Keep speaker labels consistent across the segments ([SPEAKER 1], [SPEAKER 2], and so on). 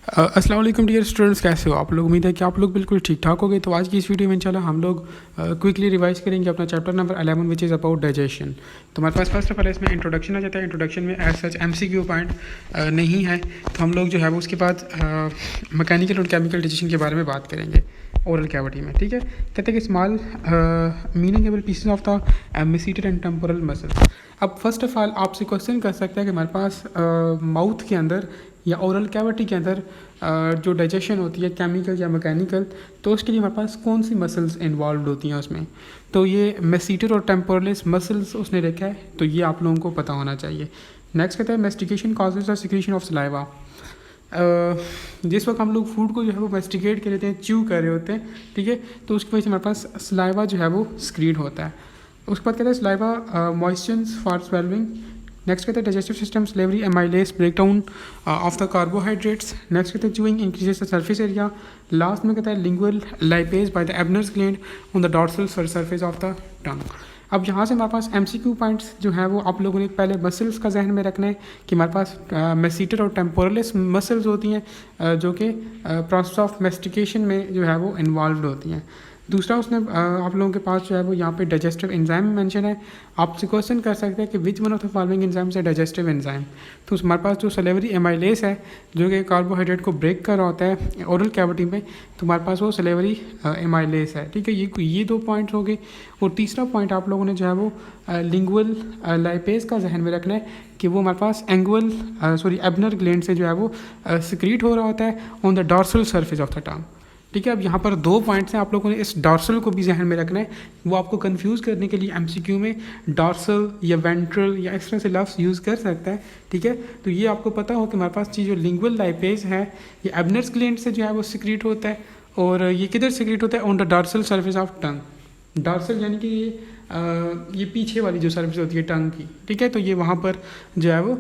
[SPEAKER 1] अस्सलाम वालेकुम dear students, कैसे हो आप लोग। उम्मीद है कि आप लोग बिल्कुल ठीक ठाक हो गए। तो आज की इस वीडियो में इंशाल्लाह हम लोग क्विकली रिवाइज करेंगे अपना chapter number 11 which is about digestion. तो हमारे पास फर्स्ट ऑफ ऑल इसमें इंट्रोडक्शन आ जाता है। इंट्रोडक्शन में एज सच MCQ पॉइंट नहीं है, तो हम लोग जो है वो उसके बाद मैकेनिकल और केमिकल डाइजेशन के बारे में बात करेंगे ओरल कैविटी में। ठीक है, कहते हैं कि small manageable pieces of the masseter and temporal muscles. अब फर्स्ट ऑफ ऑल आपसे क्वेश्चन कर सकते हैं कि हमारे पास माउथ के अंदर या ओरल कैविटी के अंदर जो डाइजेशन होती है केमिकल या मैकेनिकल, तो उसके लिए हमारे पास कौन सी मसल्स इन्वॉल्व होती हैं उसमें। तो ये मेसीटर और टेम्पोरलिस मसल्स उसने रखा है, तो ये आप लोगों को पता होना चाहिए। नेक्स्ट कहता है mastication causes the secretion of saliva. जिस वक्त हम लोग फूड को जो है वो मेस्टिकेट कर लेते हैं, च्यू कर रहे होते हैं, ठीक है, तो उसकी वजह से हमारे पास सलाइवा जो है वो स्क्रीड होता है। उसके बाद कहते हैं saliva moistures for swallowing. Next कहते हैं digestive system salivary amylase break down of the carbohydrates. Next कहते हैं chewing increases the surface area. Last में कहता है lingual lipase by the Ebner's gland on the dorsal surface of the tongue. अब यहाँ से हमारे पास MCQ पॉइंट्स जो है वो आप लोगों ने पहले मसल्स का जहन में रखना है कि हमारे पास मेसीटर और टेम्पोरलिस मसल्स होती हैं जो कि प्रोसेस ऑफ मेस्टिकेशन में जो है वो इन्वॉल्व होती हैं। दूसरा उसने आप लोगों के पास जो है वो यहाँ पे डाइजेस्टिव एंजाइम मेंशन है। आपसे क्वेश्चन कर सकते हैं कि which one of the following enzymes है डाइजेस्टिव एंजाइम। तो हमारे पास जो सलेवरी एमाइलेस है जो कि कार्बोहाइड्रेट को ब्रेक कर रहा होता है ओरल कैविटी में, तो हमारे पास वो सलेवरी एमाइलेस है। ठीक है, ये दो पॉइंट्स हो गए। और तीसरा पॉइंट आप लोगों ने जो है वो लिंगुअल लाइपेज का जहन में रखना है कि वो हमारे पास एबनर ग्लैंड से जो है वो सिक्रीट हो रहा होता है on the dorsal surface of the टंग। ठीक है, अब यहाँ पर दो पॉइंट्स हैं, आप लोगों ने इस डॉर्सल को भी जहन में रखना है। वो आपको कंफ्यूज करने के लिए MCQ में डॉर्सल या वेंट्रल या इस तरह से लफ्ज़ यूज़ कर सकता है। ठीक है, तो ये आपको पता हो कि हमारे पास चीज़ जो लिंगुअल लाइपेज है ये एबनर्स ग्लैंड से जो है वो सिक्रीट होता है, और ये किधर सिक्रीट होता है on the dorsal surface of tongue. Dorsal यानी कि ये पीछे वाली जो सर्फेस होती है टंग की। ठीक है, तो ये वहाँ पर जो है वो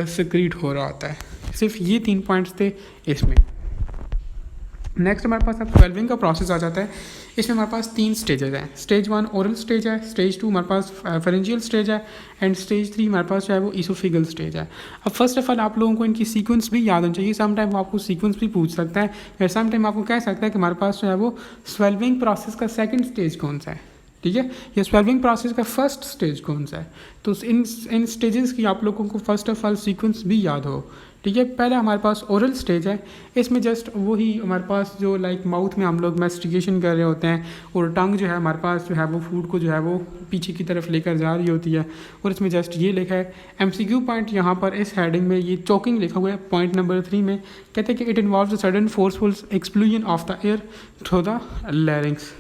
[SPEAKER 1] सिक्रीट हो रहा होता है। सिर्फ ये 3 पॉइंट्स थे इसमें। नेक्स्ट हमारे पास अब स्वेलविंग का प्रोसेस आ जाता है। इसमें हमारे पास 3 स्टेजेस हैं। स्टेज 1 ओरल स्टेज है, स्टेज 2 हमारे पास फेरेंजियल स्टेज है, एंड स्टेज 3 हमारे पास जो है वो इसोफिगल स्टेज है। अब फर्स्ट ऑफ ऑल आप लोगों को इनकी सीक्वेंस भी याद होनी चाहिए। सम टाइम वो आपको सीक्वेंस भी पूछ सकता है, या सम टाइम आपको कह सकता है कि हमारे पास जो है वो स्वेलविंग प्रोसेस का सेकेंड स्टेज कौन सा है। ठीक है, ये स्वेलविंग प्रोसेस का फर्स्ट स्टेज कौन सा है। तो इन स्टेजेस की आप लोगों को फर्स्ट ऑफ ऑल सीक्वेंस भी याद हो। ठीक है, पहले हमारे पास ओरल स्टेज है। इसमें जस्ट वही हमारे पास जो लाइक माउथ में हम लोग मेस्टिकेशन कर रहे होते हैं, और टंग जो है हमारे पास जो है वो फूड को जो है वो पीछे की तरफ लेकर जा रही होती है, और इसमें जस्ट ये लिखा है MCQ पॉइंट। यहाँ पर इस हेडिंग में ये चोकिंग लिखा हुआ है पॉइंट नंबर 3 में। कहते हैं कि it involves a sudden forceful explosion of the air through the larynx.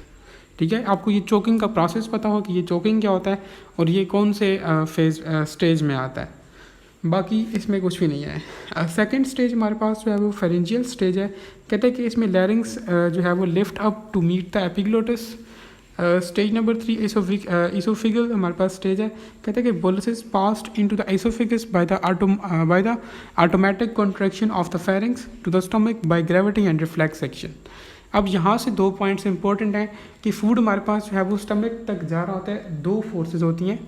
[SPEAKER 1] ठीक है, आपको ये चोकिंग का प्रोसेस पता हो कि ये चोकिंग क्या होता है और ये कौन से स्टेज में आता है। बाकी इसमें कुछ भी नहीं है। सेकंड स्टेज हमारे पास जो है वो फेरेंजियल स्टेज है। कहते हैं कि इसमें लैरिंग्स जो है वो lift up to meet the epiglottis. Stage number 3 oesophageal हमारे पास स्टेज है। कहते हैं कि bolus is passed into the oesophagus by the automatic contraction of the pharynx to the stomach by gravity and reflex action. अब यहाँ से 2 points important हैं कि फूड हमारे पास जो है वो स्टमक तक जा रहा होता है। 2 फोर्सेज होती हैं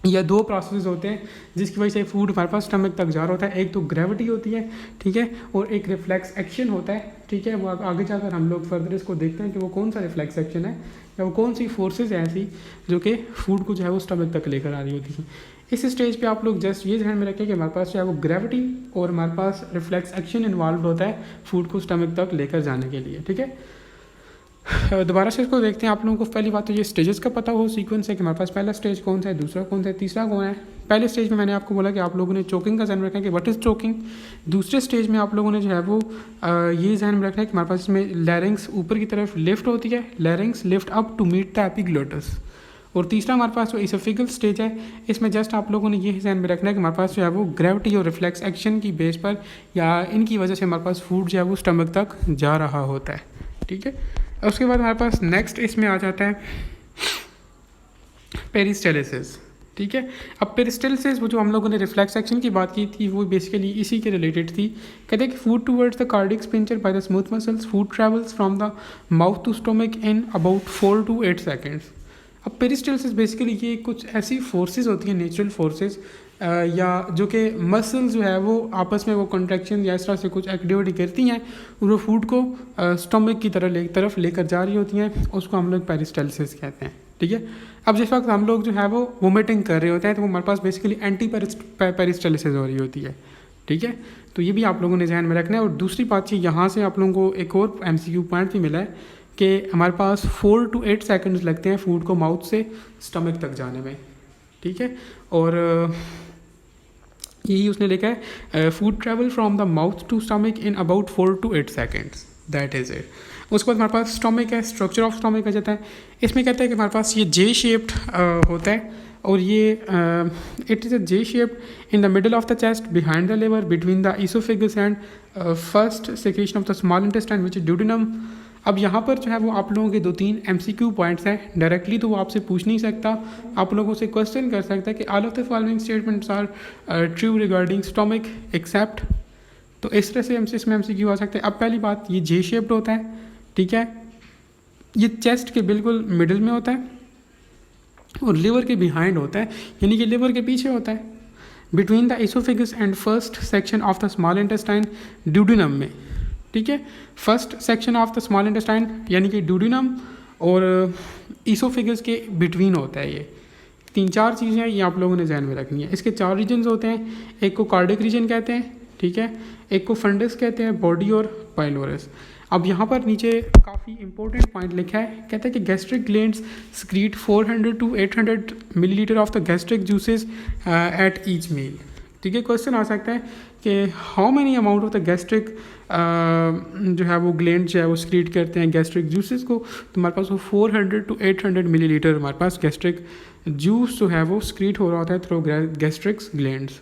[SPEAKER 1] या 2 प्रोसेस होते हैं जिसकी वजह से फूड हमारे पास स्टमक तक जा रहा होता है। एक तो ग्रेविटी होती है, ठीक है, और एक रिफ्लेक्स एक्शन होता है। ठीक है, वो आगे जाकर हम लोग फर्दर इसको देखते हैं कि वो कौन सा रिफ्लेक्स एक्शन है या वो कौन सी फोर्सेज है ऐसी जो कि फूड को जो है वो स्टमक तक लेकर आ रही होती है। इस स्टेज पे आप लोग जस्ट ये ध्यान में रखें कि हमारे पास जो है वो ग्रेविटी और हमारे पास रिफ्लेक्स एक्शन इन्वॉल्व होता है फूड को स्टमक तक लेकर जाने के लिए। ठीक है, दोबारा से इसको देखते हैं। आप लोगों को पहली बात तो ये स्टेजेस का पता हो, सीक्वेंस है कि हमारे पास पहला स्टेज कौन सा है, दूसरा कौन सा है, तीसरा कौन है। पहले स्टेज में मैंने आपको बोला कि आप लोगों ने चोकिंग का जहन में रखना है कि व्हाट इज़ चोकिंग। दूसरे स्टेज में आप लोगों ने जो है वो ये जहन में रखना है कि हमारे पास इसमें लैरिंग्स ऊपर की तरफ लिफ्ट होती है, larynx lift up to meet the epiglottis. और तीसरा हमारे पास जो इसोफिगल स्टेज है, इसमें जस्ट आप लोगों ने ये जहन में रखना है कि हमारे पास जो है वो ग्रेविटी और रिफ्लेक्स एक्शन की बेस पर या इनकी वजह से हमारे पास फूड जो है वो स्टमक तक जा रहा होता है। ठीक है, उसके बाद हमारे पास नेक्स्ट इसमें आ जाता है पेरिस्टेलिसिस। ठीक है, अब पेरिस्टेलिसिस वो जो हम लोगों ने रिफ्लेक्स एक्शन की बात की थी वो बेसिकली इसी के रिलेटेड थी। कहते हैं कि food towards the cardiac sphincter by the smooth muscles, food travels from the mouth to stomach in about 4 to 8 seconds। अब पेरिस्टेलिसिस बेसिकली ये कुछ ऐसी फोर्सेज होती हैं, नेचुरल फोर्सेज या जो कि मसल्स जो है वो आपस में वो कॉन्ट्रैक्शन या इस तरह से कुछ एक्टिविटी करती हैं और वो फूड को स्टमक की तरफ लेकर जा रही होती हैं, उसको हम लोग पेरिस्टाल्सिस कहते हैं। ठीक है, अब जिस वक्त हम लोग जो है वो वोमिटिंग कर रहे होते हैं तो वो हमारे पास बेसिकली एंटी पेरिस्टाल्सिस हो रही होती है। ठीक है, तो ये भी आप लोगों ने ध्यान में रखना है। और दूसरी बात चीज़ यहाँ से आप लोगों को एक और MCQ पॉइंट भी मिला है कि हमारे पास 4 to 8 सेकंड्स लगते हैं फूड को माउथ से स्टमक तक जाने में। ठीक है, और यही उसने लिखा है food travel from the mouth to stomach in about 4 to 8 seconds, that is it. उसके बाद हमारे पास स्टमक है, स्ट्रक्चर ऑफ स्टमक आ जाता है। इसमें कहता है कि हमारे पास ये जे शेप्ड होता है और ये it is a J shaped in the middle of the chest behind the liver between the oesophagus and first secretion of the small intestine which is duodenum. अब यहाँ पर जो है वो आप लोगों के 2-3 MCQ पॉइंट्स हैं। डायरेक्टली तो वो आपसे पूछ नहीं सकता, आप लोगों से क्वेश्चन कर सकता है कि all of the following statements are true regarding stomach except. तो इस तरह से हमसे इसमें MCQ आ सकते हैं। अब पहली बात, ये जे शेप्ड होता है। ठीक है, ये चेस्ट के बिल्कुल मिडिल में होता है और लिवर के बिहाइंड होता है, यानी कि लिवर के पीछे होता है, between the oesophagus and first section of the small intestine duodenum में। ठीक है, first section of the small intestine यानी कि ड्यूडेनम और इसोफेगस के बिटवीन होता है। ये 3-4 चीज़ें हैं, ये आप लोगों ने ध्यान में रखनी है। इसके 4 रीजन्स होते हैं, एक को कार्डिक रीजन कहते हैं। ठीक है, एक को फंडस कहते हैं, बॉडी और पाइलोरस। अब यहाँ पर नीचे काफ़ी इंपॉर्टेंट पॉइंट लिखा है, कहता है कि gastric glands secrete 400 to 800 millilitre of the gastric juices at each meal. ठीक है, क्वेश्चन आ सकता है कि how many amount of the gastric जो है वो ग्लैंड जो है वो secrete करते हैं गैस्ट्रिक जूसेस को। तो हमारे पास वो 400 to 800 मिलीलीटर हमारे पास गैस्ट्रिक जूस जो है वो secrete हो रहा होता है थ्रू गैस्ट्रिक ग्लैंड्स।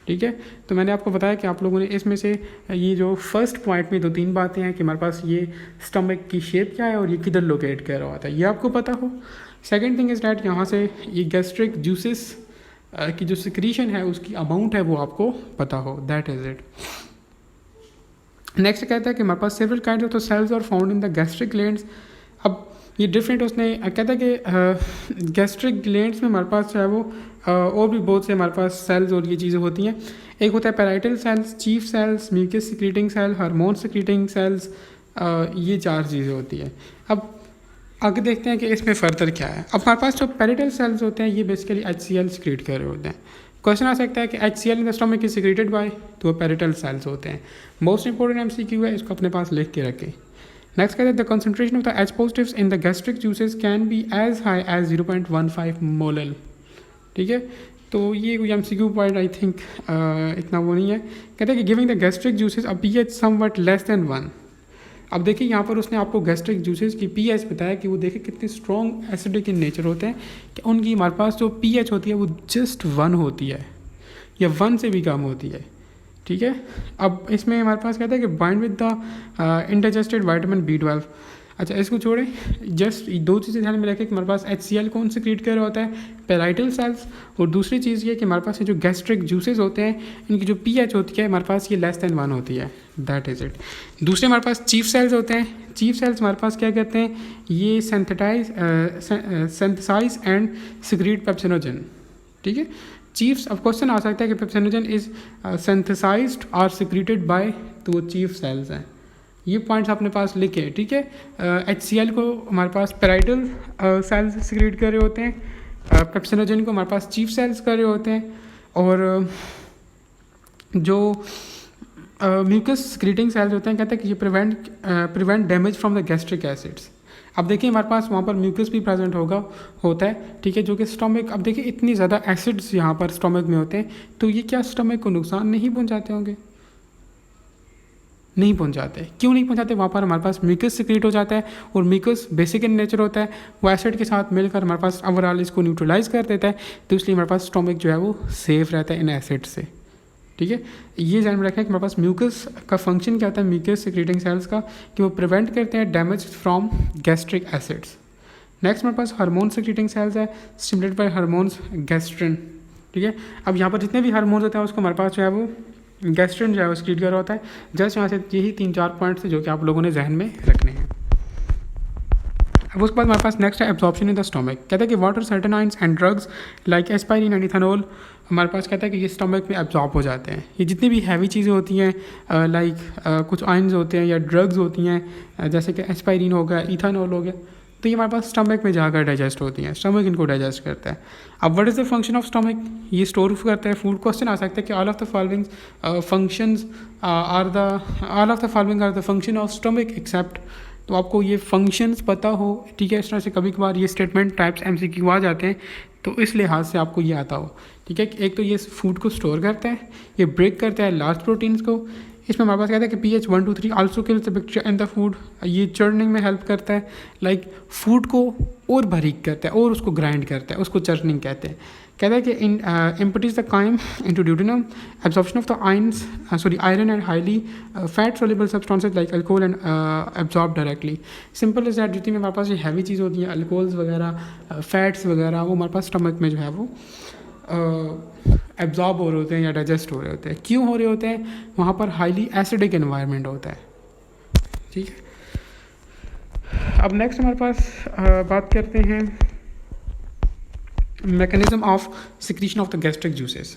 [SPEAKER 1] ठीक है, तो मैंने आपको बताया कि आप लोगों ने इसमें से ये जो फर्स्ट पॉइंट में 2-3 बातें हैं कि हमारे पास ये स्टमक की शेप क्या है और ये किधर लोकेट कर रहा होता है, ये आपको पता हो। सेकंड थिंग इज़ डैट यहाँ से ये गैस्ट्रिक जूसेस की जो सिक्रीशन है उसकी अमाउंट है वो आपको पता हो, दैट इज़ इट। नेक्स्ट कहता है कि हमारे पास several kinds of the cells are found in the gastric glands. अब ये डिफरेंट उसने कहता है कि गैस्ट्रिक ग्लैंड्स में हमारे पास जो है वो और भी बहुत से हमारे पास सेल्स और ये चीज़ें होती हैं। एक होता है parietal cells, chief cells, mucus secreting cell, hormone secreting cells, ये 4 चीज़ें होती हैं। अब आगे देखते हैं कि इसमें फर्दर क्या है। अब हमारे पास जो पैराइटल सेल्स होते हैं ये बेसिकली HCl सिक्रीट कर रहे होते हैं। क्वेश्चन आ सकता है कि HCl in the stomach is secreted by, तो वो पैराइटल सेल्स होते हैं। मोस्ट इंपॉर्टेंट MCQ है, इसको अपने पास लिख के रखें। नेक्स्ट कहते हैं the concentration of the H positives in the gastric juices can be as high as 0.15 molal. ठीक है, तो ये कोई MCQ पॉइंट आई थिंक इतना वो नहीं है। कहते हैं कि giving the gastric juices a pH somewhat less than 1। अब देखिए यहाँ पर उसने आपको गैस्ट्रिक जूसेस की pH बताया कि वो देखिए कितने स्ट्रॉन्ग एसिडिक इन नेचर होते हैं कि उनकी हमारे पास जो pH होती है वो जस्ट 1 होती है या 1 से भी कम होती है। ठीक है, अब इसमें हमारे पास कहता है कि bind with the indigested vitamin B12। अच्छा, इसको छोड़ें, जस्ट 2 चीज़ें ध्यान में रखें कि हमारे पास HCl कौन सिक्रीट कर रहा होता है, पैराइटल सेल्स, और दूसरी चीज़ ये कि हमारे पास ये जो गैस्ट्रिक जूसेस होते हैं इनकी जो pH होती है हमारे पास ये लेस देन 1 होती है, दैट इज़ इट। दूसरे हमारे पास चीफ सेल्स होते हैं। चीफ सेल्स हमारे पास क्या कहते हैं, ये सिंथेसाइज एंड सिक्रीट पेप्सिनोजन। ठीक है, चीफ्स, अब क्वेश्चन आ सकता है कि पेप्सिनोजन इज सिंथेसाइज्ड और सिक्रीटेड बाय, तो वो चीफ सेल्स हैं। ये पॉइंट्स अपने पास लिखे। ठीक है, HCl को हमारे पास पैराइटल सेल्स सिक्रीट कर रहे होते हैं, पेप्सिनोजन को हमारे पास चीफ सेल्स कर रहे होते हैं, और जो म्यूकस सिक्रीटिंग सेल्स होते हैं कहते हैं कि ये prevent damage from the gastric acids. अब देखिए हमारे पास वहाँ पर म्यूकस भी प्रेजेंट होता है। ठीक है, जो कि स्टमक, अब देखिए इतनी ज़्यादा एसिड्स यहाँ पर स्टमक में होते हैं, तो ये क्या स्टमक को नुकसान नहीं पहुँचाते होंगे? नहीं पहुंचाते। क्यों नहीं पहुंचाते? वहाँ पर हमारे पास म्यूकस सिक्रीट हो जाता है और म्यूकस बेसिक इन नेचर होता है, वो एसिड के साथ मिलकर हमारे पास ओवरऑल इसको न्यूट्रलाइज कर देता है, तो इसलिए हमारे पास स्टमक जो है वो सेफ रहता है इन एसिड से। ठीक है, ये ध्यान में रखें कि हमारे पास म्यूकस का फंक्शन क्या होता है, म्यूकस सिक्रीटिंग सेल्स का, कि वो प्रिवेंट करते हैं damage from gastric acids. Next हमारे पास हार्मोन सिक्रीटिंग सेल्स है, स्टिमुलेटेड बाय हार्मोन्स गैस्ट्रिन। ठीक है, अब यहाँ पर जितने भी हार्मोन्स होते हैं उसको हमारे पास जो है वो गैस्ट्रिन जो है वो सिक्रीट कर रहा होता है। जस्ट यहाँ से यही 3-4 पॉइंट्स जो कि आप लोगों ने जहन में रखने हैं। अब उसके बाद हमारे पास नेक्स्ट है एब्जॉर्प्शन इन द स्टमक। कहता है कि water, certain ions and drugs like aspirin and ethanol हमारे पास कहता है कि ये स्टमक में एब्जॉर्ब हो जाते हैं। ये जितनी भी हैवी चीज़ें होती हैं लाइक कुछ आइंस होते हैं या ड्रग्स होती हैं जैसे कि एस्पाइरिन हो गया, इथेनॉल हो गया, तो ये हमारे पास स्टमक में जाकर डाइजेस्ट होती हैं, स्टमक इनको डाइजेस्ट करता है। अब what is the function of stomach, ये स्टोर करता है फूड। क्वेश्चन आ सकता है कि all of the following functions are the function of stomach except, तो आपको ये फंक्शंस पता हो, ठीक है। इस तरह से कभी कभार ये स्टेटमेंट टाइप्स MCQ आ जाते हैं, तो इस लिहाज से आपको ये आता हो, ठीक है। एक तो ये फूड को स्टोर करता है, ये ब्रेक करता है लार्ज प्रोटीन्स को। इसमें हमारे पास कहता है कि pH 1 to 3 also kills the bacteria in the food, ये चर्निंग में हेल्प करता है, लाइक फूड को और बारीक करता है और उसको ग्राइंड करता है, उसको चर्निंग कहते हैं। कहता है कि empties the chyme into duodenum, absorption of the iron and highly fat soluble substances like alcohol and absorb directly. Simple is that, जितनी में हमारे पास ये हैवी चीज़ होती हैं, अल्कोहल्स वगैरह, फैट्स वगैरह, वो हमारे पास स्टमक में जो है वो एब्जॉर्ब हो रहे होते हैं या डाइजेस्ट हो रहे होते हैं। क्यों हो रहे होते हैं? वहाँ पर हाईली एसिडिक एनवायरनमेंट होता है, ठीक है। अब नेक्स्ट हमारे पास बात करते हैं mechanism of secretion of the gastric juices.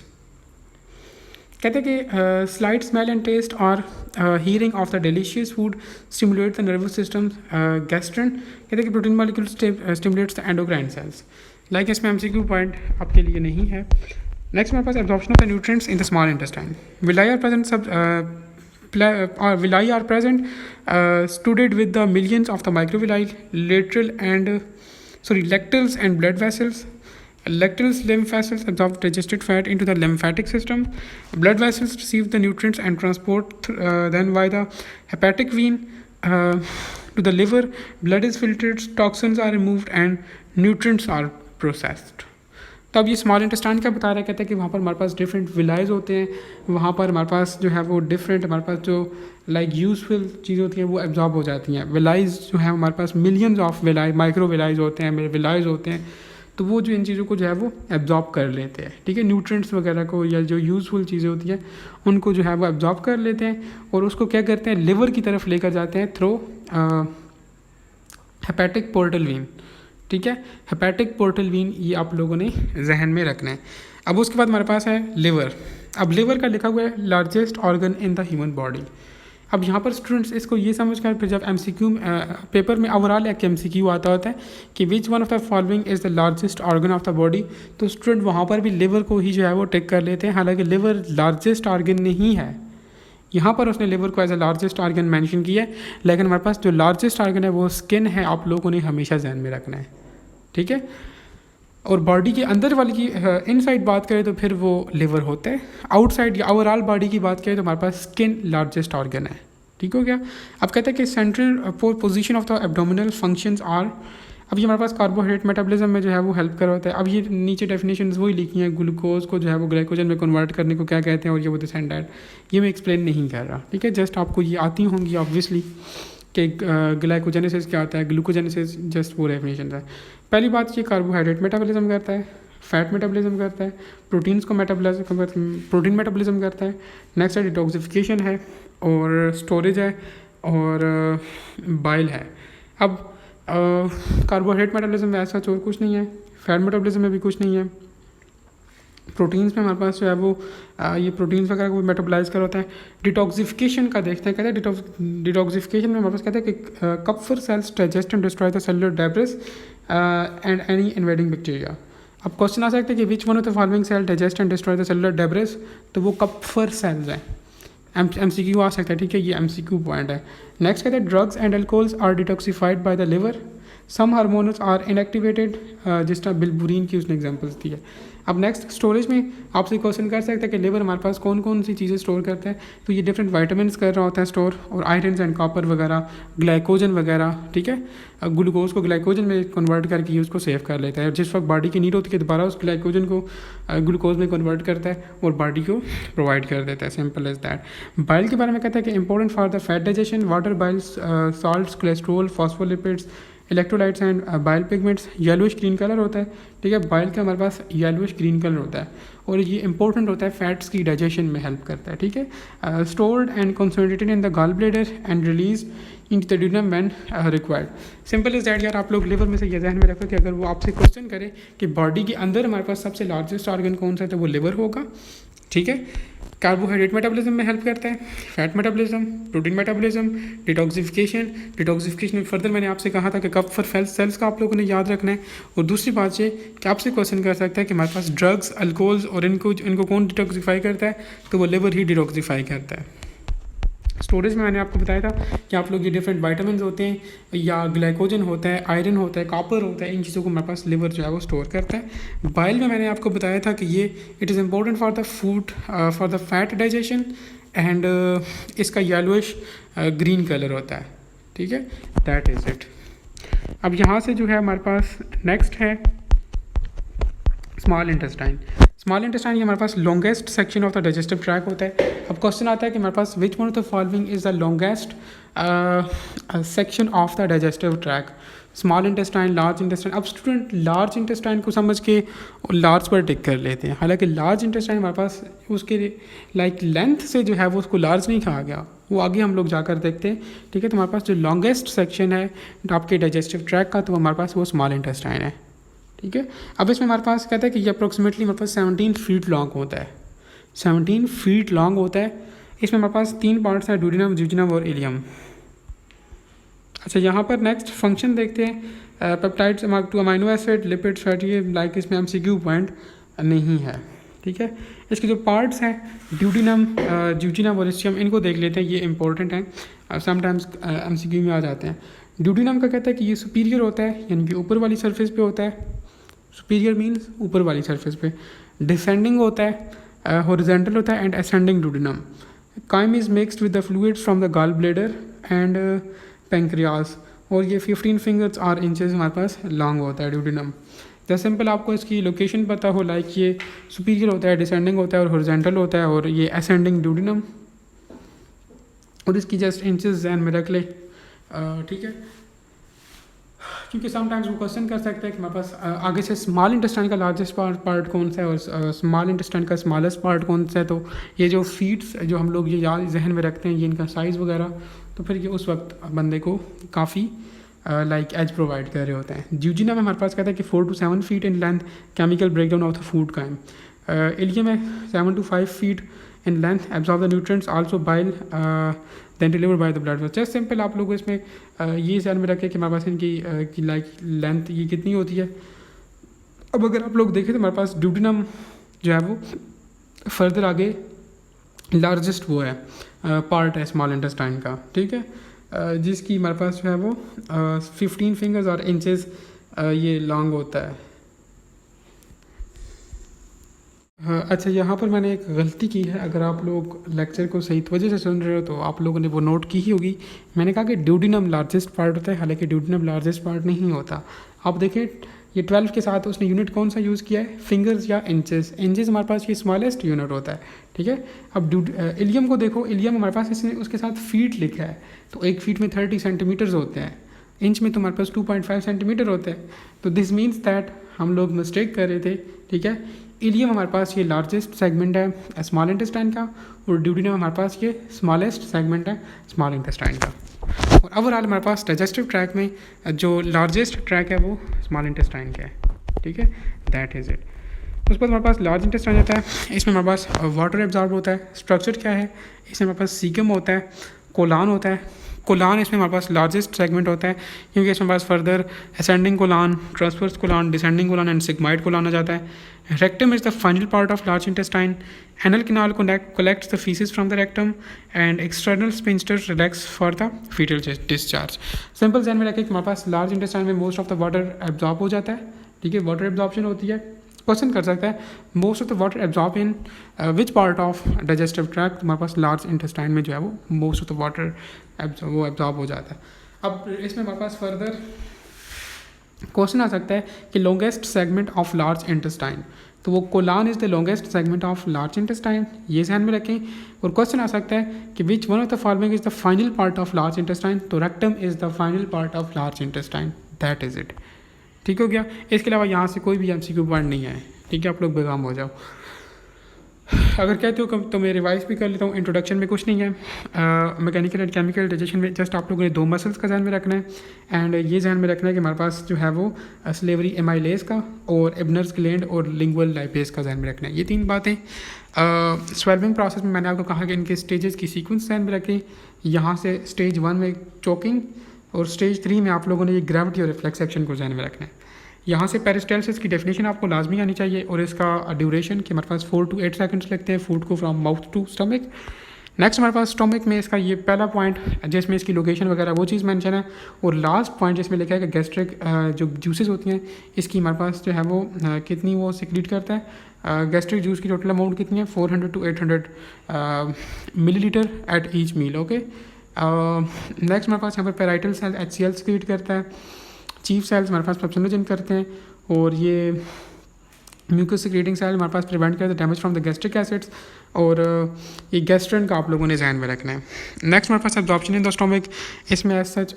[SPEAKER 1] कहते हैं कि स्लाइट स्मेल एंड टेस्ट और hearing of the delicious food stimulate the nervous system gastrin. कहते हैं कि protein molecule stimulates the endocrine cells. Like इसमें MCQ पॉइंट आपके लिए नहीं है। नेक्स्ट हमारे पास absorption of the nutrients in the small intestine. Villi are present studded with the millions of the microvilli lacteals and blood vessels. Lacteals lymph vessels absorb digested fat into the lymphatic system. Blood vessels receive the nutrients and transport then by the hepatic vein to the liver. Blood is filtered, toxins are removed and nutrients are processed. तो अब ये small intestine क्या बता रहा है? कहता है कि वहाँ पर हमारे पास डिफरेंट विलाइज होते हैं, वहाँ पर हमारे पास जो है वो डिफरेंट हमारे पास जो लाइक यूजफुल चीज़ होती हैं वो एब्जॉर्ब हो जाती हैं। विलाइज जो है हमारे पास millions of villi, microvilli होते हैं, मेरे विलाइज होते हैं, तो वो जो इन चीज़ों को जो है वो एब्जॉर्ब कर लेते हैं, ठीक है। न्यूट्रिएंट्स वगैरह को या जो यूज़फुल चीज़ें होती हैं उनको जो है वो एब्जॉर्ब कर लेते हैं और उसको क्या करते हैं, लिवर की तरफ लेकर जाते हैं थ्रू हेपेटिक पोर्टल वेन, ठीक है। हेपेटिक पोर्टल वेन ये आप लोगों ने जहन में रखना है। अब उसके बाद हमारे पास है लिवर। अब लिवर का लिखा हुआ है largest organ in the human body. अब यहाँ पर स्टूडेंट्स इसको ये समझ कर फिर जब MCQ पेपर में ओवरऑल एक MCQ आता होता है कि which one of the following is the largest organ of the body, तो स्टूडेंट वहाँ पर भी लिवर को ही जो है वो टिक कर लेते हैं। हालांकि लिवर लार्जेस्ट ऑर्गन नहीं है, यहाँ पर उसने लिवर को as a largest organ mention किया है, लेकिन हमारे पास जो लार्जेस्ट ऑर्गन है वो स्किन है, आप लोगों ने हमेशा जहन में रखना है, ठीक है। और बॉडी के अंदर वाली की इनसाइड बात करें तो फिर वो लिवर होता है। आउटसाइड या ओवरऑल बॉडी की बात करें तो हमारे पास स्किन लार्जेस्ट ऑर्गन है, ठीक हो गया। अब कहते हैं कि central position of the abdominal functions are, अब ये हमारे पास कार्बोहाइड्रेट मेटाबॉलिज्म में जो है वो हेल्प करवाता है। अब ये नीचे डेफिनेशन वही लिखी हैं, ग्लूकोज को जो है वो ग्लाइकोजन में कन्वर्ट करने को क्या कहते हैं और ये वो दिस एंड दैट, ये मैं एक्सप्लेन नहीं कर रहा, ठीक है। जस्ट आपको ये आती होंगी ऑब्वियसली कि ग्लाइकोजेनेसिस क्या होता है, ग्लूकोजेनेसिस, जस्ट वो डेफिनेशन है। पहली बात ये कार्बोहाइड्रेट मेटाबॉलिज्म करता है, फैट मेटाबॉलिज्म करता है, प्रोटीन्स को प्रोटीन मेटाबॉलिज्म करता है। नेक्स्ट है डिटॉक्सिफिकेशन है और स्टोरेज है और बाइल है। अब कार्बोहाइड्रेट मेटाबॉलिज्म में ऐसा और कुछ नहीं है, फैट मेटाबॉलिज्म में भी कुछ नहीं है। प्रोटीन्स में हमारे पास जो है वो ये प्रोटीन्स वगैरह को मेटाबोलाइज कर होता है। डिटॉक्सिफिकेशन का देखते हैं, कहते हैं डिटॉक्सिफिकेशन में हमारे पास कहते हैं कि Kupffer cells digest and destroy the cellular debris and any invading bacteria. अब क्वेश्चन आ सकता है कि which one of the following cell digest and destroy the cellular debris, तो वो कपफर सेल्स हैं। MCQ आ सकता है, ठीक है, ये MCQ पॉइंट है। नेक्स्ट कहते हैं drugs and alcohols are detoxified by the liver, some hormones are inactivated, जिस तरह बिल्बुरीन की उसने एग्जांपल्स दी है। अब नेक्स्ट स्टोरेज में आपसे क्वेश्चन कर सकते हैं कि लिवर हमारे पास कौन कौन सी चीज़ें स्टोर करता है, तो ये डिफरेंट वाइटामिन कर रहा होता है स्टोर, और आयरन एंड कॉपर वगैरह, ग्लाइकोजन वगैरह, ठीक है। ग्लूकोज को ग्लाइकोजन में कन्वर्ट करके ये उसको सेव कर लेता है, जिस वक्त बॉडी की नीड होती है दोबारा उस ग्लाइकोजन को ग्लूकोज में कन्वर्ट करता है और बॉडी को प्रोवाइड कर देता है। Simple as that. बाइल के बारे में कहता है कि important for the fat digestion, water, Biles, salts, cholesterol, phospholipids electrolytes and bile pigments, yellowish green colour होता है, ठीक है। बाइल का हमारे पास येलोइश ग्रीन कलर होता है और ये इंपॉर्टेंट होता है, फैट्स की डाइजेशन में हेल्प करता है, ठीक है। Stored and concentrated in the gall bladder and release in the duodenum when required. Simple is that यार, आप लोग लिवर में से ये जहन में रखो कि अगर वो आपसे क्वेश्चन करे कि बॉडी के अंदर हमारे पास सबसे लार्जेस्ट ऑर्गन कौन सा है, तो वो लिवर होगा, ठीक है। कार्बोहाइड्रेट मेटाबॉलिज्म में हेल्प करता है, fat metabolism, protein metabolism, detoxification में फर्दर मैंने आपसे कहा था कि कब फॉर सेल्स का आप लोगों ने याद रखना है। और दूसरी बात ये कि आपसे क्वेश्चन कर सकता है कि हमारे पास ड्रग्स, अल्कोहल्स और इनको कौन डिटॉक्सिफाई करता है, तो वो लिवर ही डिटॉक्सिफाई करता है। स्टोरेज में मैंने आपको बताया था कि आप लोग ये डिफरेंट वाइटामिन होते हैं या ग्लाइकोजन होता है, आयरन होता है, कॉपर होता है, इन चीज़ों को हमारे पास लिवर जो है वो स्टोर करता है। बाइल में मैंने आपको बताया था कि ये it is important for the food, for the fat digestion and इसका येलोइश ग्रीन कलर होता है, ठीक है। That is it. अब यहाँ से जो है हमारे पास नेक्स्ट है स्मॉल इंटेस्टाइन। स्मॉल इंटेस्टाइन ये हमारे पास longest section of the digestive tract होता है। अब क्वेश्चन आता है कि हमारे पास which one of the following is the longest section of the digestive track, small intestine, large intestine. अब स्टूडेंट लार्ज इंटेस्टाइन को समझ के लार्ज पर टिक कर लेते हैं, हालांकि लार्ज इंटेस्टाइन हमारे पास उसके लाइक लेंथ से जो है वो उसको लार्ज नहीं कहा गया, वो आगे हम लोग जाकर देखते हैं, ठीक है। तो हमारे पास जो लॉन्गेस्ट सेक्शन है आपके डाइजेस्टिव ट्रैक का, तो हमारे पास वो स्मॉल इंटेस्टाइन है, ठीक है। अब इसमें हमारे पास कहता है कि ये अप्रोक्सीमेटली हमारे पास 17 फीट लॉन्ग होता है, 17 फीट लॉन्ग होता है। इसमें हमारे पास 3 पार्ट्स हैं, ड्यूडेनम, ज्यूजेनम और इलियम। अच्छा, यहाँ पर नेक्स्ट फंक्शन देखते हैं, peptides two amino acid, lipids, fatty, like इसमें MCQ पॉइंट नहीं है, ठीक है। इसके जो पार्ट्स हैं ड्यूडेनम, ज्यूजेनम और इलियम, इनको देख लेते हैं, ये इंपॉर्टेंट हैं, समटाइम्स MCQ में आ जाते हैं। ड्यूडेनम का कहता है कि ये सुपीरियर होता है, यानी कि ऊपर वाली सरफेस पे होता है, सुपीरियर मीन्स ऊपर वाली सरफेस पे। डिसेंडिंग होता है, हॉरिजॉन्टल होता है, and ascending duodenum. Chyme is mixed with the fluids from the gall bladder and pancreas, और ये 15 फिंगर्स और इंचेस हमारे पास लॉन्ग होता है ड्यूडेनम। जैसे सिंपल आपको इसकी लोकेशन पता हो, लाइक ये सुपीरियर होता है, डिसेंडिंग होता है और हॉरिजॉन्टल होता है, और ये असेंडिंग ड्यूडेनम, और इसकी जस्ट इंचेस जहन में रख ले, ठीक है। क्योंकि समटाइम्स वो क्वेश्चन कर सकते हैं कि हमारे पास आगे से स्मॉल इंटेस्टाइन का लार्जेस्ट पार्ट कौन सा है और स्मॉल इंटेस्टाइन का स्मॉलेस्ट पार्ट कौन सा है। तो ये जो फीट्स जो हम लोग ये याद जहन में रखते हैं, ये इनका साइज़ वगैरह, तो फिर ये उस वक्त बंदे को काफ़ी लाइक एज प्रोवाइड कर रहे होते हैं। ज्यूजेनम में हमारे पास कहता है कि 4 to 7 feet in length, chemical breakdown of the food chyme. Ileum है 7 to 5 feet in length, absorb the nutrients, also bile then deliver by the blood. Just simple आप लोग इसमें ये ध्यान में रखें कि हमारे पास इनकी लाइक लेंथ ये कितनी होती है। अब अगर आप लोग देखें तो हमारे पास ड्यूडेनम जो है वो फर्दर आगे लार्जेस्ट वो है पार्ट है स्मॉल इंटेस्टाइन का, ठीक है, जिसकी हमारे पास जो है वो 15 फिंगर्स और इंचेस ये लॉन्ग होता है। अच्छा, यहाँ पर मैंने एक गलती की है, अगर आप लोग लेक्चर को सही वजह से सुन रहे हो तो आप लोगों ने वो नोट की ही होगी। मैंने कहा कि ड्यूडेनम लार्जेस्ट पार्ट होता है, हालांकि ड्यूडेनम लार्जेस्ट पार्ट नहीं होता। आप देखें ये 12 के साथ उसने यूनिट कौन सा यूज़ किया है, फिंगर्स या इंचेस। इंचेस हमारे पास ये स्मॉलेस्ट यूनिट होता है, ठीक है। अब इलियम को देखो, इलियम हमारे पास इसने उसके साथ फीट लिखा है, तो 1 फीट में 30 सेंटीमीटर्स होते हैं, इंच में तो हमारे पास 2.5 सेंटीमीटर होते हैं। तो दिस मीन्स दैट हम लोग मिस्टेक कर रहे थे, ठीक है। इलियम हमारे पास ये लार्जेस्ट सेगमेंट है स्मॉल इंटेस्टाइन का, और ड्यूडेनम हमारे पास ये स्मॉलेस्ट सेगमेंट है स्मॉल इंटेस्टाइन का। और ओवरऑल हमारे पास डाइजेस्टिव ट्रैक में जो लार्जेस्ट ट्रैक है वो स्मॉल इंटेस्टाइन का है, ठीक है। That is it. उसके बाद हमारे पास लार्ज इंटेस्टाइन आता है, इसमें हमारे पास वाटर एब्जॉर्ब होता है। स्ट्रक्चर क्या है, इसमें हमारे पास सीकम होता है, कोलान होता है। कोलान इसमें हमारे पास लार्जेस्ट सेगमेंट होता है, क्योंकि इसमें हमारे पास further ascending colon, transverse colon, descending colon and sigmoid colon आ जाता है। Rectum is the final part of large intestine. Anal canal collects the feces from the rectum and external sphincter relax for the fetal discharge। Simple ध्यान में रखें कि हमारे पास large intestine में most of the water absorb हो जाता है, ठीक है, वाटर एब्जॉर्प्शन होती है। क्वेश्चन कर सकता है most of the water absorb in which part of digestive tract, हमारे पास लार्ज इंटेस्टाइन में जो है वो मोस्ट ऑफ द वाटर वो एब्जॉर्ब हो जाता है। अब इसमें हमारे पास फर्दर क्वेश्चन आ सकता है कि longest segment of large intestine, तो वो Kolhan is the longest segment of large intestine, ये ध्यान में रखें। और क्वेश्चन आ सकता है कि which one of the following is the final part of large intestine, तो rectum is the final part of large intestine. That is it. ठीक हो गया। इसके अलावा यहाँ से कोई भी MCQ पॉइंट नहीं है, ठीक है, आप लोग बेगाम हो जाओ। अगर कहते हो तो मैं रिवाइज भी कर लेता हूँ। इंट्रोडक्शन में कुछ नहीं है, मैकेनिकल एंड केमिकल डाइजेशन में जस्ट आप लोगों ने 2 मसल्स का ध्यान में रखना है, एंड ये ध्यान में रखना है कि हमारे पास जो है वो स्लेवरी एमाइलेज का और एबनर्स ग्लैंड और लिंगुअल लाइपेज का ध्यान में रखना है। ये 3 बातें। स्वेल्विंग प्रोसेस में मैंने आपको कहा कि इनके स्टेजेस की सीक्वेंस ध्यान में रखें। यहाँ से स्टेज 1 में चोकिंग और स्टेज 3 में आप लोगों ने ये ग्रेविटी और रिफ्लेक्स एक्शन को ध्यान में रखना है। यहाँ से पेरिस्टाल्सिस की डेफिनेशन आपको लाजमी आनी चाहिए और इसका ड्यूरेशन कि हमारे पास 4 to 8 सेकंड्स लगते हैं फूड को from mouth to stomach. Next हमारे पास स्टमक में इसका ये पहला पॉइंट जिसमें इसकी लोकेशन वगैरह वो चीज़ मेंशन है, और लास्ट पॉइंट जिसमें लिखा है कि गैस्ट्रिक जो जूसेस होती हैं इसकी हमारे पास जो है वो कितनी वो सिक्रीट करता है। गैस्ट्रिक जूस की टोटल अमाउंट कितनी है 400 to 800 millilitre at each meal. Okay, next हमारे पास यहाँ पर पेराइटल सेल HCl सिक्रीट करता है। चीफ सेल्स हमारे पास पेप्सिनोजन करते हैं, और ये म्यूकस सिक्रेटिंग सेल हमारे पास प्रिवेंट करते हैं damage from the gastric acids, और ये गैस्ट्रन का आप लोगों ने जहन में रखना है। नेक्स्ट हमारे पास एब्जॉर्प्शन इन द स्टोमक, इसमें एज सच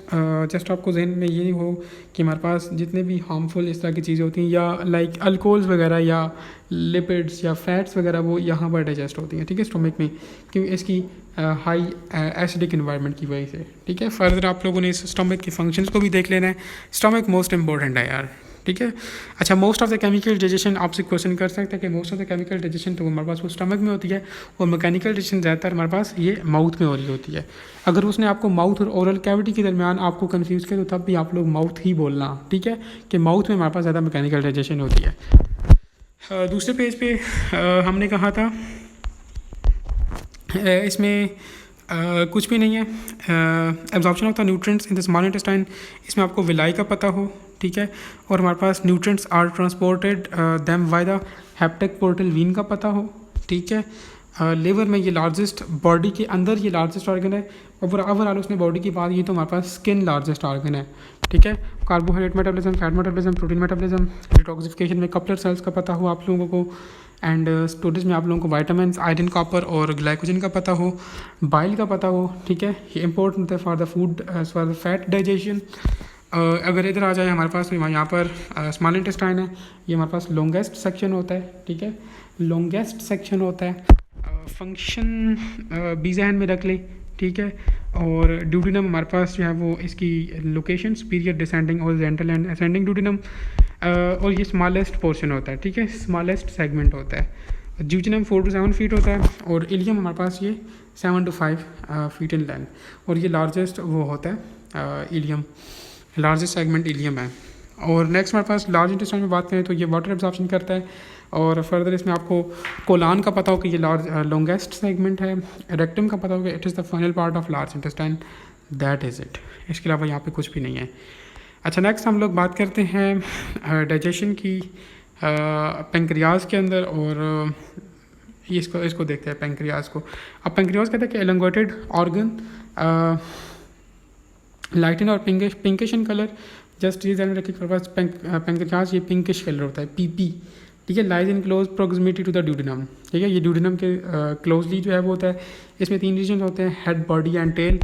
[SPEAKER 1] जस्ट आपको जहन में ये हो कि हमारे पास जितने भी हार्मफुल इस तरह की चीज़ें होती हैं या लाइक अल्कोहल्स वगैरह या लिपिड्स या फैट्स वगैरह वो यहाँ पर डाइजेस्ट होती हैं, ठीक है, स्टोमक में, क्योंकि इसकी हाई एसिडिक इन्वायरमेंट की वजह से। ठीक है, फर्दर आप लोगों ने इस स्टोमक के फंक्शंस को भी देख लेना है। स्टोमक मोस्ट इंपॉर्टेंट है यार, ठीक है। अच्छा, most of the chemical digestion आपसे क्वेश्चन कर सकते हैं कि most of the chemical digestion तो हमारे पास वो स्टमक में होती है, और मैकेनिकल डाइजेशन ज़्यादातर हमारे पास ये माउथ में हो रही होती है। अगर उसने आपको माउथ और ओरल कैविटी के दरमियान आपको कंफ्यूज किया तो तब भी आप लोग माउथ ही बोलना, ठीक है, कि माउथ में हमारे पास ज़्यादा मैकेनिकल डाइजेशन होती है। दूसरे पेज पे हमने कहा था इसमें कुछ भी नहीं है। Absorption of the nutrients in the small intestine, इसमें आपको विलाई का पता हो, ठीक है, और हमारे पास nutrients are transported them by the hepatic portal vein का पता हो, ठीक है। लिवर में ये लार्जेस्ट, बॉडी के अंदर ये लार्जेस्ट ऑर्गन है, और ओवरऑल उसने बॉडी की बात ये तो हमारे पास स्किन लार्जेस्ट ऑर्गन है, ठीक है। Carbohydrate metabolism, fat metabolism, protein metabolism, detoxification में कपलर सेल्स का पता हो आप लोगों को, एंड स्टोरेज में आप लोगों को वाइटामिन, आयरन, कॉपर और ग्लाइकोजन का पता हो, बाइल का पता हो, ठीक है, ये इंपॉर्टेंट है for the food for the fat digestion. अगर इधर आ जाए हमारे पास तो यहाँ पर स्मॉल इंटेस्टाइन है, ये हमारे पास लॉन्गेस्ट सेक्शन होता है, ठीक है, लॉन्गेस्ट सेक्शन होता है। फंक्शन भी जहन में रख ले, ठीक है, और ड्यूडिनम हमारे पास जो है वो इसकी location superior, descending, horizontal and ascending duodenum, और ये स्मॉलेस्ट पोर्शन होता है, ठीक है, स्मॉलेस्ट सेगमेंट होता है। ज्यूजिनम 4 to 7 फीट होता है, और इलियम हमारे पास ये 7 to 5 फीट इन लेंथ, और ये लार्जेस्ट वो होता है इलियम, लार्जेस्ट सेगमेंट इलियम है। और नेक्स्ट हमारे पास लार्ज इंटेस्टाइन में बात करें तो ये वाटर एब्जॉर्प्शन करता है, और फर्दर इसमें आपको कोलान का पता हो कि ये लार्ज लॉन्गेस्ट सेगमेंट है। रेक्टम का पता हो कि it is the final part of large intestine, that is it. इसके अलावा यहाँ पे कुछ भी नहीं है। अच्छा, नेक्स्ट हम लोग बात करते हैं डाइजेशन की पेंक्रियाज के अंदर, और इसको देखते हैं पेंक्रियाज को। अब पेंक्रियाज कहते हैं कि एलोंगेटेड ऑर्गन, लाइटन और पिंकिश इन कलर, जस्ट ये ध्यान में रखिए पेंक्रियाज ये पिंकिश कलर होता है, PP, ठीक है, lies in close proximity to the duodenum, ठीक है, ये ड्यूडिनम के क्लोजली जो है वो होता है। इसमें 3 रीजन होते हैं, head, body and tail.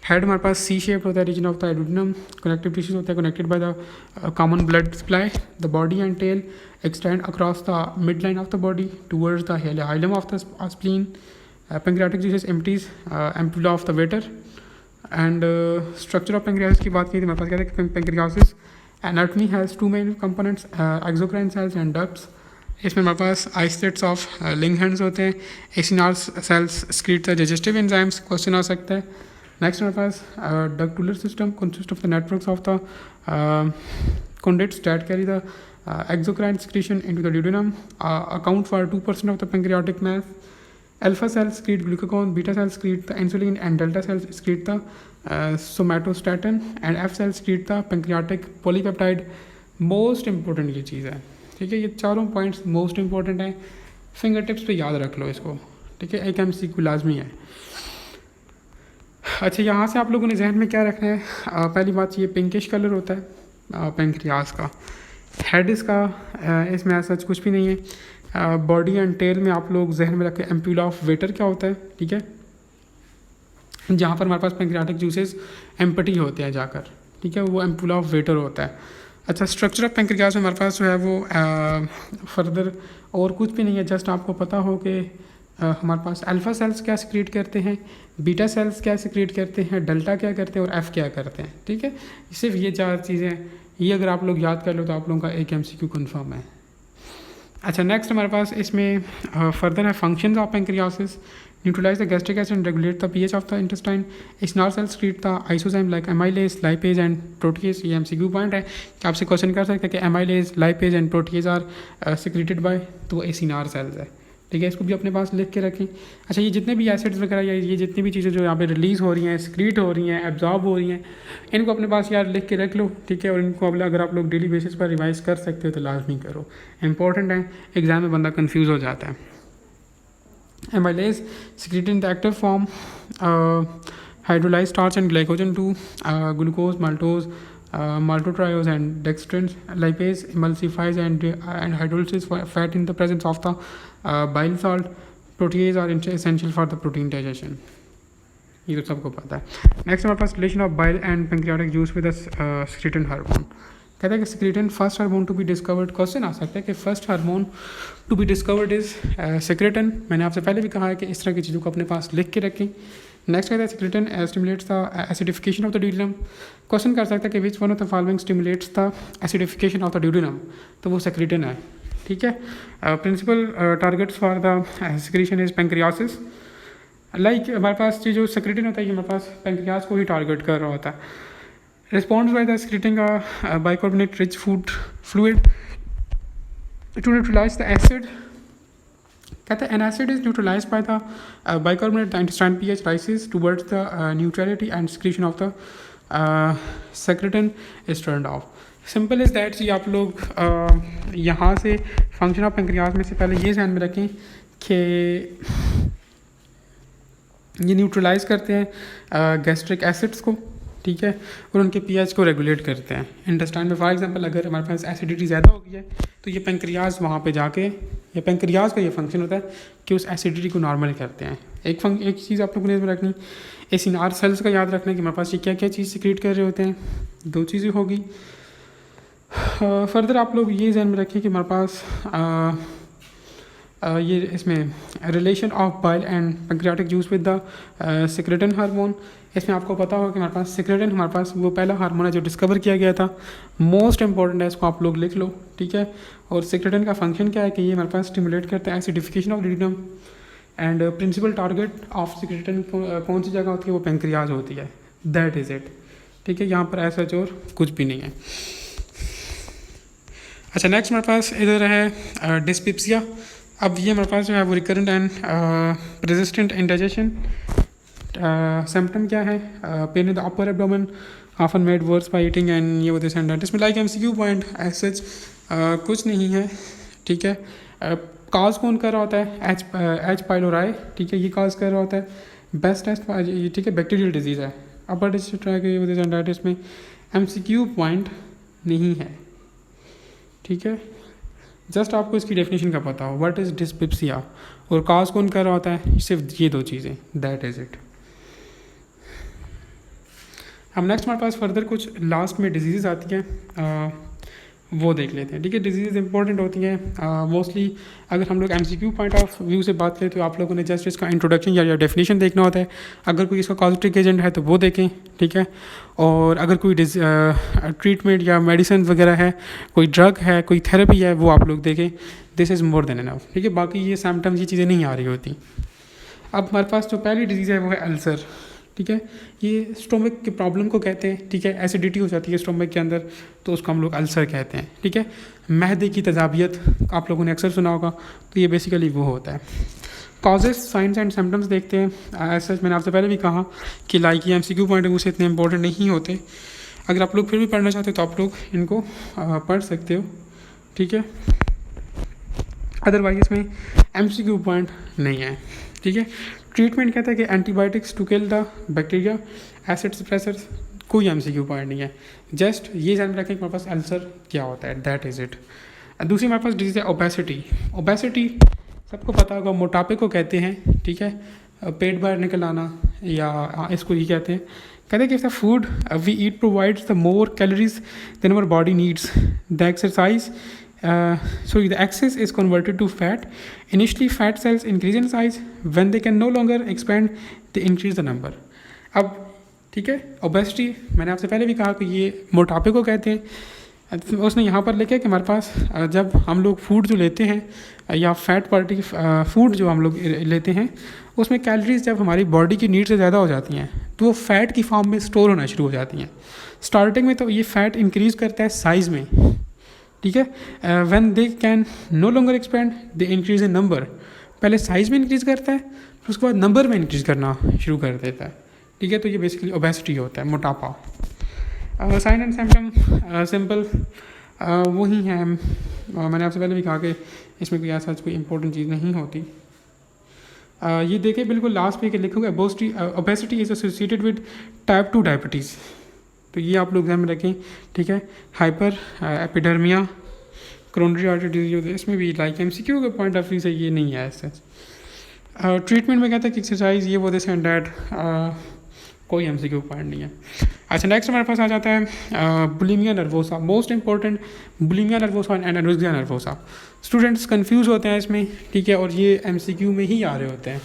[SPEAKER 1] Head हमारे पास C शेप होता है, region of the duodenum, connective tissues होता है connected by the common blood supply. The body and tail extend across the mid line of the body towards the hilum of the spleen. Pancreatic juices empties ampulla of the Vater. And structure of pancreas की बात की तो हमारे पास कहते हैं कि pancreas anatomy has 2 main components, exocrine cells and ducts. इसमें हमारे पास आइसलेट्स ऑफ लिंगहैंड्स होते हैं। Acinar cells secrete the digestive enzymes, question आ सकता है। नेक्स्ट हमारे पास ductular system consist of the networks of the conduits that carry the exocrine secretion into the duodenum, account for 2% of the pancreatic mass. Alpha cells secrete glucagon, beta cells secrete the insulin, and delta cells secrete the somatostatin, and F cells secrete the pancreatic polypeptide. Most important ये चीज़ है, ठीक है, ये चारों points most important हैं, finger tips पे याद रख लो इसको, ठीक है, एक MCQ लाजमी है। अच्छा, यहाँ से आप लोगों ने जहन में क्या रखना है, पहली बात ये पिंकिश कलर होता है पेंक्रियास का। हेड इसका इसमें ऐसा कुछ भी नहीं है। बॉडी एंड टेल में आप लोग जहन में रखें एम्प्यूला ऑफ वेटर क्या होता है, ठीक है, जहाँ पर हमारे पास पेंक्रियाटिक जूसेस एम्पटी होते हैं जाकर, ठीक है, वो एम्पूला ऑफ वेटर होता है। अच्छा, स्ट्रक्चर ऑफ पेंक्रियाज में हमारे पास जो है वो फर्दर और कुछ भी नहीं है, जस्ट आपको पता हो कि हमारे पास अल्फ़ा सेल्स क्या सिक्रीट करते हैं, बीटा सेल्स क्या सिक्रीट करते हैं, डेल्टा क्या करते हैं और एफ़ क्या करते हैं। ठीक है, सिर्फ ये 4 चीज़ें, ये अगर आप लोग याद कर लो तो आप लोगों का एक MCQ कन्फर्म है। अच्छा, नेक्स्ट हमारे पास इसमें फर्दर है functions of pancreas, neutralize the gastric acid and regulate the pH of the intestine, acinar cells create the isozyme like amylase, lipase and protease. ये MCQ पॉइंट है कि आपसे क्वेश्चन कर सकते हैं कि amylase, lipase and protease are secreted by, तो वो एसिनार सेल्स है। ठीक है, इसको भी अपने पास लिख के रखें। अच्छा, ये जितने भी एसिड्स वगैरह या ये जितनी भी चीज़ें जो यहाँ पे रिलीज़ हो रही हैं, सिक्रीट हो रही हैं, एब्जॉर्ब हो रही हैं, इनको अपने पास यार लिख के रख लो। ठीक है, और इनको अगर आप लोग डेली बेसिस पर रिवाइज कर सकते हो तो लाजमी करो, इंपॉर्टेंट है, एग्जाम में बंदा कंफ्यूज हो जाता है। Amylase secreted in the active form, hydrolyze starch and glycogen to glucose, maltose, maltotriose and dextrins. Lipase emulsifies and hydrolyzes fat in the presence of the bile salt. Proteases are essential for the protein digestion. ये तो सबको पता है। Next हमारे पास relation of bile and pancreatic juice with secretin hormone. कहता है कि secretin first hormone to be discovered, question आ सकता है कि first hormone to be discovered is secretin. मैंने आपसे पहले भी कहा है कि इस तरह की चीज़ों को अपने पास लिख के रखें। नेक्स्ट कहता है secretin stimulates the acidification of the duodenum. Question कर सकता है कि which one of the following stimulates the acidification of the duodenum, तो वो सिक्रेटिन है। ठीक है, principal targets for the secretion is pancreas. Like हमारे पास जो सिक्रेटिन होता है ये हमारे पास पेंक्रियाज को ही टारगेट कर रहा होता है। Responds by the secreting a bicarbonate rich food fluid to neutralize the acid. कहते हैं an acid is neutralized by the bicarbonate, the intestine pH rises towards the neutrality and secretion of the secretin is turned off. Simple is that. ये आप लोग यहाँ से function of pancreas में से पहले ये ध्यान में रखें कि ये न्यूट्रलाइज करते हैं गैस्ट्रिक एसिड्स को। ठीक है, और उनके pH को रेगुलेट करते हैं इंटेस्टाइन में। फॉर एग्जांपल अगर हमारे पास एसिडिटी ज़्यादा हो गई है तो ये पेंक्रियाज वहाँ पे जाके, ये पेंक्रियाज का ये फंक्शन होता है कि उस एसिडिटी को नॉर्मल करते हैं। एक चीज़ आप लोगों ने इसमें रखनी, एसिनार सेल्स का याद रखना कि हमारे पास ये क्या क्या चीज़ सिक्रेट कर रहे होते हैं। 2 चीज़ें होगी। फर्दर आप लोग ये ध्यान में रखें कि हमारे पास ये इसमें relation of bile and pancreatic juice with the secretin hormone. इसमें आपको पता होगा कि हमारे पास सिक्रेटिन हमारे पास वो पहला हार्मोन है जो डिस्कवर किया गया था। मोस्ट इंपॉर्टेंट है, इसको आप लोग लिख लो। ठीक है, और सिक्रेटिन का फंक्शन क्या है कि ये हमारे पास स्टिमुलेट करता है acidification of duodenum. And principal target of secretin कौन सी जगह होती है, वो पेंक्रियाज होती है। That is it. ठीक है, यहाँ पर ऐसा और कुछ भी नहीं है। अच्छा, नेक्स्ट हमारे पास इधर है डिस्पिप्सिया। अब ये हमारे पास जो है वो recurrent and resistant indigestion. Symptom क्या है, pain in the upper abdomen often made worse by eating and ये दिस एंड दैट। इसमें like MCQ point as such कुछ नहीं है। ठीक है, काज कौन कर रहा होता है, H पाइलोराई। ठीक है, ये काज कर रहा होता है। बेस्ट टेस्ट, ठीक है, बैक्टीरियल डिजीज़ है। अपर डिस्ट्रिक्ट ये दिस एंड दैट, इसमें MCQ पॉइंट नहीं है। ठीक है, जस्ट आपको इसकी डेफिनेशन का पता हो, व्हाट इज़ डिस्पिप्सिया, और काज कौन कर रहा होता है, सिर्फ ये 2 चीज़ें। That is it. अब नेक्स्ट हमारे पास फर्दर कुछ लास्ट में डिजीज़ आती हैं, वो देख लेते हैं। ठीक है, डिजीज़ इंपॉर्टेंट होती हैं मोस्टली। अगर हम लोग MCQ पॉइंट ऑफ व्यू से बात करें तो आप लोगों ने जस्ट इसका इंट्रोडक्शन या डेफिनेशन देखना होता है। अगर कोई इसका कॉजेटिव एजेंट है तो वो देखें। ठीक है, और अगर कोई ट्रीटमेंट या मेडिसिन वगैरह है, कोई ड्रग है, कोई थेरेपी है, वो आप लोग देखें। This is more than enough. ठीक है, बाकी ये सिम्टम्स, ये चीज़ें नहीं आ रही होती। अब हमारे पास जो पहली डिजीज़ है वो है अल्सर। ठीक है, ये स्टोमक की प्रॉब्लम को कहते हैं। ठीक है, एसिडिटी हो जाती है स्टोमक के अंदर, तो उसको हम लोग अल्सर कहते हैं। ठीक है, मैदे की तजाबियत आप लोगों ने अक्सर सुना होगा, तो ये बेसिकली वो होता है। कॉजेस, साइंस एंड सिम्टम्स देखते हैं। ऐसा मैंने आपसे पहले भी कहा कि लाइक ये MCQ पॉइंट है, उसे इतने इंपॉर्टेंट नहीं होते। अगर आप लोग फिर भी पढ़ना चाहते हो तो आप लोग इनको पढ़ सकते हो। ठीक है, अदरवाइज इसमें MCQ पॉइंट नहीं है। ठीक है, ट्रीटमेंट कहता है कि antibiotics to kill the bacteria, acid suppressors, कोई MCQ पॉइंट नहीं है। जस्ट ये ध्यान रखें कि हमारे पास अल्सर क्या होता है। That is it. दूसरी हमारे पास डिजीज़ है ओबेसिटी। ओबेसिटी सबको पता होगा, मोटापे को कहते हैं। ठीक है, पेट बाहर निकल आना, या इसको ये कहते हैं कहते हैं कि if the food we eat provides the more calories than our body needs, the exercise the excess is converted to fat. Initially fat cells increase in size. When they can no longer expand, they increase the number. अब ठीक है, obesity मैंने आपसे पहले भी कहा कि ये मोटापे को कहते हैं। उसने यहाँ पर लिखा है कि हमारे पास जब हम लोग फूड जो लेते हैं या फैट पार्टी फूड जो हम लोग लेते हैं उसमें कैलोरीज जब हमारी बॉडी की नीड से ज़्यादा हो जाती हैं तो वो फैट की फॉर्म में स्टोर होना शुरू हो जाती हैं। स्टार्टिंग में तो ये फैट इंक्रीज़ करता है साइज़ में, ठीक है। When they can no longer expand they increase in number. पहले साइज़ में इंक्रीज़ करता है फिर उसके बाद नंबर में इंक्रीज़ करना शुरू कर देता है, ठीक है। तो ये बेसिकली ओबेसिटी होता है, मोटापा। साइन एंड सिम्टम सिंपल वही हैं। मैंने आपसे पहले भी कहा कि इसमें कोई ऐसा कोई इंपॉर्टेंट चीज़ नहीं होती। ये देखिए बिल्कुल लास्ट पे लिखोगे obesity is associated with type 2 diabetes. तो ये आप लोग ध्यान में रखें, ठीक है। हाइपर एपिडर्मिया कोरोनरी आर्टरी डिजीज, इसमें भी लाइक एमसीक्यू के पॉइंट ऑफ व्यू से ये नहीं है ऐसा। ट्रीटमेंट में कहता है कि एक्सरसाइज ये वो दिस एंड डैट, कोई एमसीक्यू पॉइंट नहीं है। अच्छा, नेक्स्ट हमारे पास आ जाता है bulimia nervosa, most important. Bulimia nervosa and anorexia nervosa. Students confuse होते हैं इसमें, ठीक है, और ये एमसीक्यू में ही आ रहे होते हैं।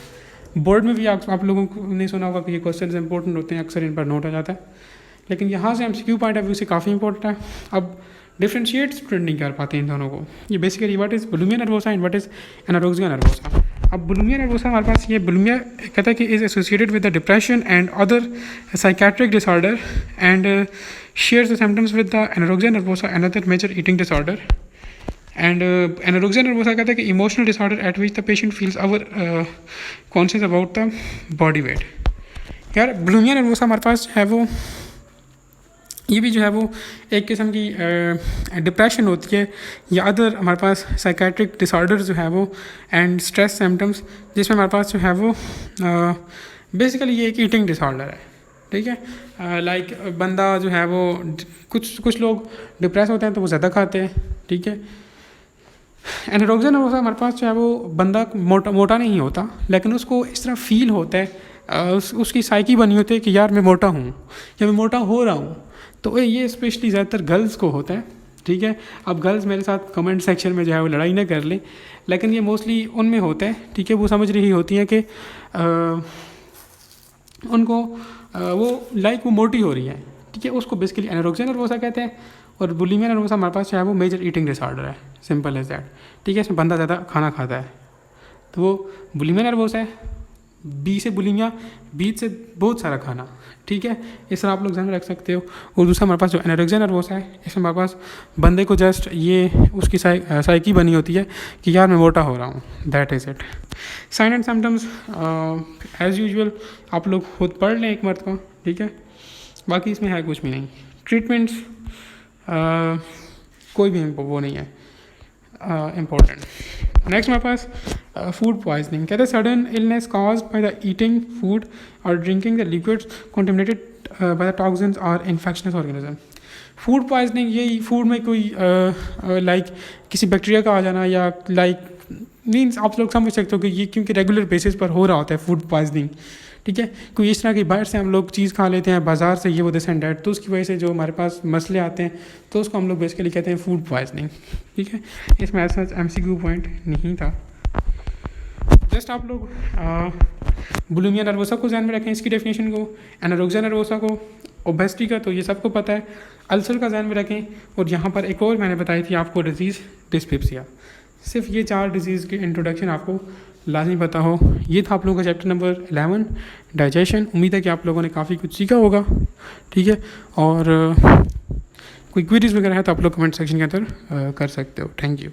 [SPEAKER 1] बोर्ड में भी आप लोगों ने सुना होगा कि ये क्वेश्चन इंपॉर्टेंट होते हैं, अक्सर इन पर नोट आ जाता है, लेकिन यहाँ से एमसीक्यू पॉइंट ऑफ व्यू से काफ़ी इंपॉर्टेंट है। अब डिफ्रेंशिएट स्टूडेंट नहीं कर पाते इन दोनों को। ये basically what is bulimia nervosa and what is anorexia nervosa. अब बुलिमिया नर्वोसा हमारे पास ये बुलिमिया कहता है कि is associated with the depression and other psychiatric disorder and shares the symptoms with the anorexia nervosa another major eating disorder. And anorexia nervosa कहता है कि emotional disorder at which the patient feels over conscious about the body weight. यार bulimia nervosa हमारे पास है वो, ये भी जो है वो एक किस्म की डिप्रेशन होती है या अदर हमारे पास साइकेट्रिक डिसऑर्डर जो है वो एंड स्ट्रेस सिम्टम्स, जिसमें हमारे पास जो है वो बेसिकली ये एक ईटिंग डिसऑर्डर है, ठीक है। लाइक बंदा जो है वो कुछ लोग डिप्रेस होते हैं तो वो ज़्यादा खाते हैं, ठीक है। एनोरेक्सिया नर्वोसा हमारे पास जो है वो बंदा मोटा नहीं होता लेकिन उसको इस तरह फील होता है, उसकी साइकी बनी होती है कि यार मैं मोटा हूँ या मैं मोटा हो रहा हूँ। तो ये स्पेशली ज़्यादातर गर्ल्स को होता है, ठीक है। अब गर्ल्स मेरे साथ कमेंट सेक्शन में जो है वो लड़ाई ना कर लें, लेकिन ये मोस्टली उनमें होता है, ठीक है। वो समझ रही होती है कि उनको वो लाइक वो मोटी हो रही है, ठीक है। उसको बेसिकली एनोरेक्सिया नर्वोसा कहते हैं। और बुलिमिया नर्वोसा हमारे पास जो है वो मेजर ईटिंग डिसऑर्डर है, सिंपल एज दैट, ठीक है। इसमें बंदा ज़्यादा खाना खाता है तो वो बुलिमिया नर्वोसा है। बी से बुलिमिया, बी से बहुत सारा खाना, ठीक है। इस तरह आप लोग ध्यान रख सकते हो। और दूसरा हमारे पास जो एनोरेक्सिया नर्वोसा है, इसमें हमारे पास बंदे को जस्ट ये उसकी साइकी बनी होती है कि यार मैं मोटा हो रहा हूँ, that is it. Sign and symptoms as usual आप लोग खुद पढ़ लें एक मरतबा, ठीक है। बाकी इसमें है कुछ भी नहीं। ट्रीटमेंट्स कोई भी वो नहीं है इम्पोर्टेंट। नेक्स्ट हमारे पास फूड पॉइजनिंग। कहते हैं sudden illness cause by the eating food और drinking the liquids contaminated by the toxins और इन्फेक्शनस ऑर्गेनिज्म। फूड पॉइजनिंग ये फूड में कोई लाइक किसी बैक्टीरिया का आ जाना या लाइक मीन्स आप लोग समझ सकते हो कि ये क्योंकि रेगुलर बेसिस पर हो रहा होता है फूड पॉइजनिंग, ठीक है। कोई इस तरह की बाहर से हम लोग चीज़ खा लेते हैं बाज़ार से, ये वो दिस एंड डैट, तो उसकी वजह से जो हमारे पास मसले आते हैं तो उसको हम लोग बेसिकली कहते हैं फूड पॉइजनिंग, ठीक है। इसमें ऐसा एमसीक्यू पॉइंट नहीं था। जस्ट आप लोग बुलिमिया नर्वोसा को ध्यान में रखें, इसकी डेफिनेशन को, एनोरेक्सिया नर्वोसा को, ओबेसिटी का तो ये सबको पता है, अल्सर का ध्यान में रखें। और यहाँ पर एक और मैंने बताई थी आपको डिजीज़ डिस्पेप्सिया। सिर्फ ये 4 डिजीज़ के इंट्रोडक्शन आपको लाजमी पता हो। ये था आप लोगों का चैप्टर नंबर 11 डाइजेशन। उम्मीद है कि आप लोगों ने काफ़ी कुछ सीखा होगा, ठीक है। और कोई क्वेरीज वगैरह है तो आप लोग कमेंट सेक्शन के अंदर कर सकते हो। Thank you.